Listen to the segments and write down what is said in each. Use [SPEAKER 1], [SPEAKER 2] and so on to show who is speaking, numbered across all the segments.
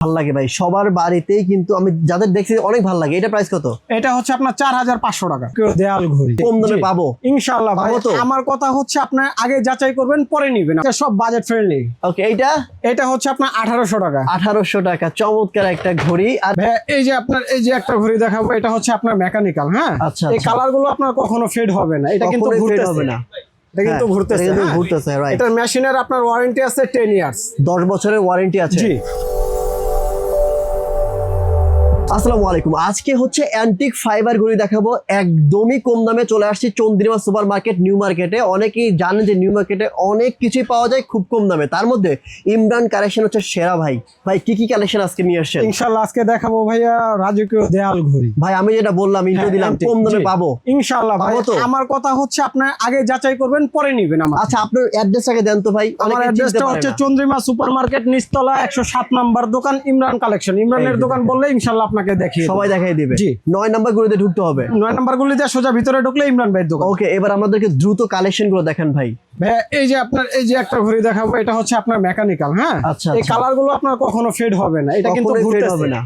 [SPEAKER 1] ভালো লাগে ভাই, সবার বাড়িতেই কিন্তু আমি যাদের দেখছি অনেক ভালো লাগে। এটা প্রাইস কত?
[SPEAKER 2] এটা হচ্ছে আপনার 4500 টাকা দেয়াল ঘড়ি।
[SPEAKER 1] কম দামে পাবো
[SPEAKER 2] ইনশাআল্লাহ ভাই। আমার কথা হচ্ছে আপনার আগে যাচাই করবেন পরে নিবেন, সব বাজেট ফ্রেন্ডলি।
[SPEAKER 1] ওকে, এটা
[SPEAKER 2] হচ্ছে আপনার 1800 টাকা।
[SPEAKER 1] 1800 টাকা, চমৎকার একটা ঘড়ি। আর
[SPEAKER 2] এই যে আপনার এই যে একটা ঘড়ি দেখাবো, এটা হচ্ছে আপনার মেকানিক্যাল। হ্যাঁ,
[SPEAKER 1] আচ্ছা,
[SPEAKER 2] এই কালার গুলো আপনার কখনো ফেড হবে না। এটা কিন্তু
[SPEAKER 1] ফেড হবে না,
[SPEAKER 2] এটা কিন্তু ঘুরতেছে।
[SPEAKER 1] রাইট।
[SPEAKER 2] এটা মেশিনের আপনার ওয়ারেন্টি আছে 10 ইয়ার্স,
[SPEAKER 1] 10 বছরের ওয়ারেন্টি আছে।
[SPEAKER 2] জি।
[SPEAKER 1] আসসালামু আলাইকুম। আজকে হচ্ছে অ্যান্টিক ফাইবার ঘড়ি দেখাবো, একদমই কম দামে চলে আসছি চন্দ্রিমা সুপার মার্কেট নিউ মার্কেটে। অনেকেই জানেন যে নিউ মার্কেটে অনেক কিছুই পাওয়া যায় খুব কম দামে, তার মধ্যে ইমরান কালেকশন হচ্ছে সেরা। ভাই কি কি কালেকশন আজকে নিয়ে আসছেন?
[SPEAKER 2] ইনশাআল্লাহ আজকে দেখাবো ভাইয়া রাজকীয় দেয়াল ঘড়ি।
[SPEAKER 1] ভাই আমি যেটা বললাম, ইন্ট্রো দিলাম, কম দামে পাবো
[SPEAKER 2] ইনশাআল্লাহ ভাই। আমার কথা হচ্ছে আপনার আগে যাচাই করবেন পরে নিবেন।
[SPEAKER 1] আচ্ছা, আপনার অ্যাড্রেসটাকে দেন তো ভাই।
[SPEAKER 2] আমার অ্যাড্রেসটা হচ্ছে চন্দ্রিমা সুপার মার্কেট নিচতলা 107 নম্বর দোকান, ইমরান কালেকশন। ইমরানের দোকান বললে ইনশাআল্লাহ আপনাকে দেখিয়ে
[SPEAKER 1] সবাই দেখাই দিবে।
[SPEAKER 2] জি।
[SPEAKER 1] 9 নাম্বার গুলিতে ঢুকতে হবে।
[SPEAKER 2] 9 নাম্বার গুলিতে সোজা ভিতরে ঢুকলে ইমরান ভাইয়ের দোকান।
[SPEAKER 1] ওকে, এবার আমাদেরকে দ্রুত কালেকশন গুলো দেখেন ভাই।
[SPEAKER 2] এই যে আপনার এই যে একটা ঘড়ি দেখাবো, এটা হচ্ছে আপনার মেকানিক্যাল। হ্যাঁ, এই কালার গুলো আপনার কখনো ফেড হবে না। এটা কিন্তু
[SPEAKER 1] হবে না,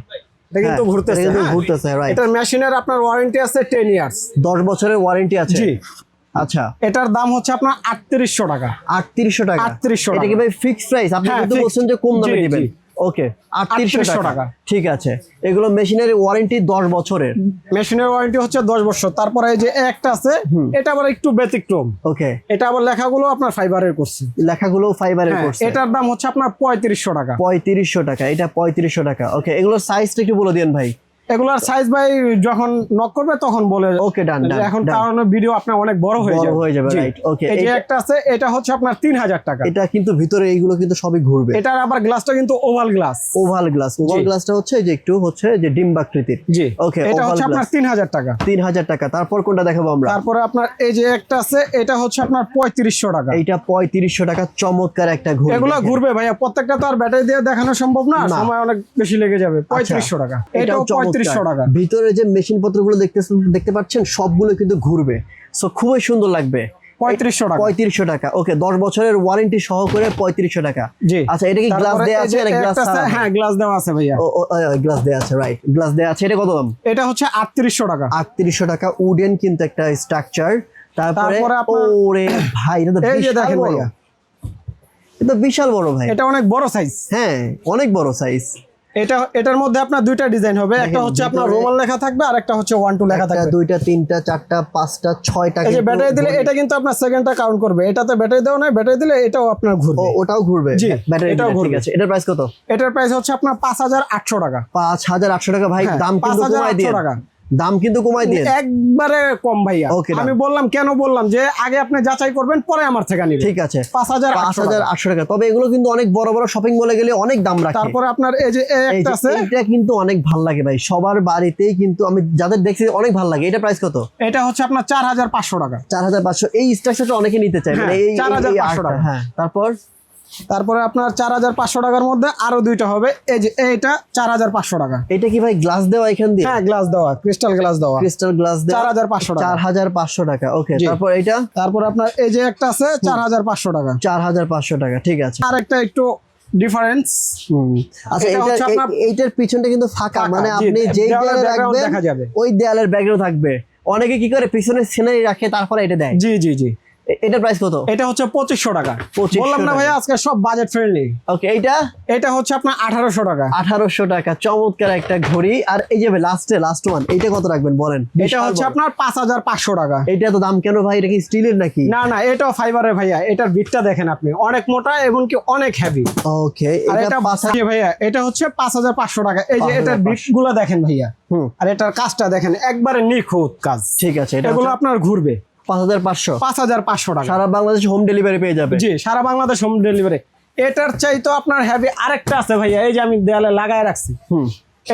[SPEAKER 2] এটা কিন্তু ঘুরতেছে।
[SPEAKER 1] এটা
[SPEAKER 2] মেশিনের আপনার ওয়ারেন্টি আছে 10 ইয়ার্স,
[SPEAKER 1] 10 বছরের ওয়ারেন্টি আছে।
[SPEAKER 2] জি।
[SPEAKER 1] আচ্ছা,
[SPEAKER 2] এটার দাম হচ্ছে আপনার 3800 টাকা।
[SPEAKER 1] 3800 টাকা।
[SPEAKER 2] 3800 টাকা।
[SPEAKER 1] এটা কি ভাই ফিক্সড প্রাইস? আপনি কিন্তু বলছেন যে কম দামে দিবেন। ওকে, 3800 টাকা। ঠিক আছে, এগুলো মেশিনের ওয়ারেন্টি 10 বছরের।
[SPEAKER 2] মেশিনের ওয়ারেন্টি হচ্ছে 10 বছর। তারপরে এই যে একটা আছে, এটা আবার একটু ব্যতিক্রম।
[SPEAKER 1] ওকে,
[SPEAKER 2] এটা আবার লেখাগুলো আপনার ফাইবারের করছে,
[SPEAKER 1] লেখাগুলো ফাইবারের করছে।
[SPEAKER 2] এটার দাম হচ্ছে আপনার 3500 টাকা।
[SPEAKER 1] 3500 টাকা, এটা 3500 টাকা। ওকে, এগুলোর সাইজটা একটু বলে দেন ভাই।
[SPEAKER 2] এগুলার সাইজ ভাই যখন নক করবে তখন বলে।
[SPEAKER 1] ওকে, ডান।
[SPEAKER 2] এখন কারণ ভিডিও আপনার অনেক বড় হয়ে যাবে।
[SPEAKER 1] রাইট। ওকে,
[SPEAKER 2] এই যে একটা আছে, এটা হচ্ছে আপনার 3000 টাকা।
[SPEAKER 1] এটা কিন্তু ভিতরে এইগুলো কিন্তু সবই ঘুরবে।
[SPEAKER 2] এটার আবার গ্লাসটা কিন্তু ওভাল গ্লাস।
[SPEAKER 1] ওভাল গ্লাসটা হচ্ছে যে একটু হচ্ছে যে ডিম্বাকৃতির।
[SPEAKER 2] জি।
[SPEAKER 1] ওকে,
[SPEAKER 2] এটা হচ্ছে আপনার 3000 টাকা।
[SPEAKER 1] 3000 টাকা। তারপর কোনটা দেখাবো আমরা?
[SPEAKER 2] তারপরে আপনার এই যে একটা আছে, এটা হচ্ছে আপনার 3500 টাকা।
[SPEAKER 1] এইটা 3500 টাকা, চমৎকার একটা ঘড়ি।
[SPEAKER 2] এগুলো ঘুরবে ভাইয়া, প্রত্যেকটা তো আর ব্যাটারি দিয়ে দেখানো সম্ভব না, সময় অনেক বেশি লেগে যাবে। 3500 টাকা। এটাও 3500 টাকা।
[SPEAKER 1] ভিতরে যে মেশিন পত্রগুলো দেখতে পাচ্ছেন সবগুলো কিন্তু ঘুরবে, সো খুবই সুন্দর লাগবে।
[SPEAKER 2] 3500 টাকা।
[SPEAKER 1] 3500 টাকা। ওকে, 10 বছরের ওয়ারেন্টি সহ করে 3500 টাকা।
[SPEAKER 2] জি।
[SPEAKER 1] আচ্ছা, এটা কি গ্লাস দেয়া আছে?
[SPEAKER 2] হ্যাঁ, গ্লাস দেওয়া আছে ভাইয়া।
[SPEAKER 1] গ্লাস দেয়া আছে, রাইট, গ্লাস দেয়া আছে। এটা কত দাম?
[SPEAKER 2] এটা হচ্ছে 3800 টাকা।
[SPEAKER 1] 3800 টাকা। উডেন কিন্তু একটা স্ট্রাকচার। তারপরে ওরে ভাই, এটা তো
[SPEAKER 2] এই যে দেখেন ভাইয়া,
[SPEAKER 1] এটা বিশাল বড় ভাই।
[SPEAKER 2] এটা অনেক বড় সাইজ।
[SPEAKER 1] হ্যাঁ, অনেক বড় সাইজ।
[SPEAKER 2] এটার মধ্যে আপনার দুইটা ডিজাইন হবে, একটা হচ্ছে আপনার রোমান লেখা থাকবে আর একটা হচ্ছে 1 2 লেখা থাকবে।
[SPEAKER 1] 2টা 3টা 4টা 5টা 6টা।
[SPEAKER 2] এই যে ব্যাটারি দিলে এটা কিন্তু আপনার সেকেন্ডটা কাউন্ট করবে। এটাতে ব্যাটারি দেওয়া নাই, ব্যাটারি দিলে এটাও আপনার ঘুরবে।
[SPEAKER 1] ওটাও ঘুরবে।
[SPEAKER 2] জি,
[SPEAKER 1] ব্যাটারি
[SPEAKER 2] এটাও ঘুরবে।
[SPEAKER 1] ঠিক আছে। এটার প্রাইস কত?
[SPEAKER 2] এটার প্রাইস হচ্ছে আপনার 5800 টাকা।
[SPEAKER 1] 5800 টাকা ভাই। দাম কিন্তু কমাই দিয়ে, দাম কিন্তু কমাই দিয়ে
[SPEAKER 2] একবারে কম ভাইয়া। আমি বললাম, কেন বললাম যে আগে আপনি যাচাই করবেন পরে আমার থেকে নিবেন।
[SPEAKER 1] ঠিক আছে,
[SPEAKER 2] 5800
[SPEAKER 1] টাকা। তবে এগুলো কিন্তু অনেক বড় বড় শপিং মলে গেলে অনেক দাম রাখে।
[SPEAKER 2] তারপরে আপনার এই যে একটা আছে,
[SPEAKER 1] এটা কিন্তু অনেক ভালো লাগে ভাই, সবার বাড়িতেই কিন্তু আমি যাদের দেখছি অনেক ভালো লাগে। এটা প্রাইস কত?
[SPEAKER 2] এটা হচ্ছে আপনার 4500 টাকা।
[SPEAKER 1] 4500। এই স্ট্রাকচারটা অনেকে নিতে চায়, মানে এই
[SPEAKER 2] 4500 টাকা।
[SPEAKER 1] হ্যাঁ, তারপরে
[SPEAKER 2] আপনার 4500 টাকার মধ্যে আরো দুইটা হবে। এই যে এইটা 4500 টাকা।
[SPEAKER 1] এটা কি ভাই গ্লাস দেওয়া এখান দিয়ে?
[SPEAKER 2] হ্যাঁ, গ্লাস দেওয়া, ক্রিস্টাল গ্লাস দেওয়া।
[SPEAKER 1] 4500 টাকা। 4500 টাকা। ওকে, তারপর
[SPEAKER 2] আপনার এই যে একটা আছে 4500 টাকা।
[SPEAKER 1] 4500 টাকা, ঠিক আছে।
[SPEAKER 2] আর একটা একটু ডিফারেন্স।
[SPEAKER 1] আচ্ছা, এইটার পিছনটা কিন্তু ফাঁকা, মানে আপনি যেই দেয়ালে রাখবেন
[SPEAKER 2] দেখা যাবে,
[SPEAKER 1] ওই দেয়ালের ব্যাকগ্রাউন্ড থাকবে। অনেকে কি করে পিছনে সিনারি রাখে তারপরে এটা দেয়।
[SPEAKER 2] জি জি জি।
[SPEAKER 1] এটার প্রাইস কত?
[SPEAKER 2] এটা হচ্ছে 2500 টাকা। বললাম না ভাই আজকে সব বাজেট ফ্রেন্ডলি।
[SPEAKER 1] ওকে,
[SPEAKER 2] এটা হচ্ছে আপনার 1800 টাকা।
[SPEAKER 1] 1800 টাকা, চমৎকার একটা ঘড়ি। আর এই যে লাস্ট ওয়ান, এইটা কত রাখবেন বলেন?
[SPEAKER 2] এটা হচ্ছে আপনার 5500 টাকা।
[SPEAKER 1] এটা তো দাম কেন ভাই? এটা কি স্টিলের নাকি?
[SPEAKER 2] না না, এটাও ফাইবারের ভাইয়া। এটার বিটটা দেখেন আপনি, অনেক মোটা এবং কি অনেক হেভি।
[SPEAKER 1] ওকে,
[SPEAKER 2] এটা ভাইয়া, এটা হচ্ছে 5500 টাকা। এই যে এটার বিটগুলো দেখেন ভাইয়া, আর এটার কাজটা দেখেন, একবারে নিখুঁত কাজ।
[SPEAKER 1] ঠিক আছে,
[SPEAKER 2] এগুলো আপনার ঘুরবে।
[SPEAKER 1] 5500
[SPEAKER 2] টাকা।
[SPEAKER 1] সারা বাংলাদেশ হোম ডেলিভারি পেয়ে যাবে।
[SPEAKER 2] জি, সারা বাংলাদেশ হোম ডেলিভারি। এটার চাইতো আপনার হেভি আরেকটা আছে ভাইয়া, এই যে আমি দেয়ালে লাগায় রাখছি।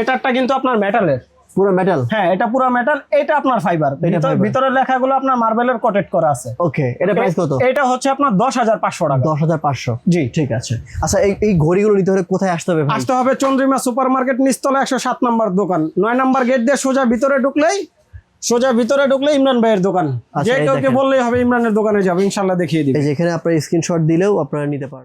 [SPEAKER 2] এটারটা কিন্তু আপনার মেটালের,
[SPEAKER 1] পুরো মেটাল।
[SPEAKER 2] হ্যাঁ, এটা পুরো মেটাল। এটা আপনার ফাইবার। ভিতরের লেখাগুলো আপনার মার্বেলের কোটেড করা আছে।
[SPEAKER 1] ওকে, এটা প্রাইস কত?
[SPEAKER 2] এটা হচ্ছে আপনার 10500 টাকা।
[SPEAKER 1] 10500।
[SPEAKER 2] জি,
[SPEAKER 1] ঠিক আছে। আচ্ছা, এই ঘড়িগুলো নিতে হলে কোথায় আসতে হবে?
[SPEAKER 2] আসতে হবে চন্দ্রিমা সুপার মার্কেট নিচতলা 107 নম্বর দোকান, 9 নম্বর গেট দিয়ে সোজা ভিতরে ঢুকলেই ইমরান ভাইয়ের দোকান। যে কেউ বললেই হবে ইমরানের দোকানে যাবে, ইনশাআল্লাহ দেখিয়ে দিবে।
[SPEAKER 1] যেখানে আপনার স্ক্রিনশট দিলেও আপনারা নিতে পারবেন।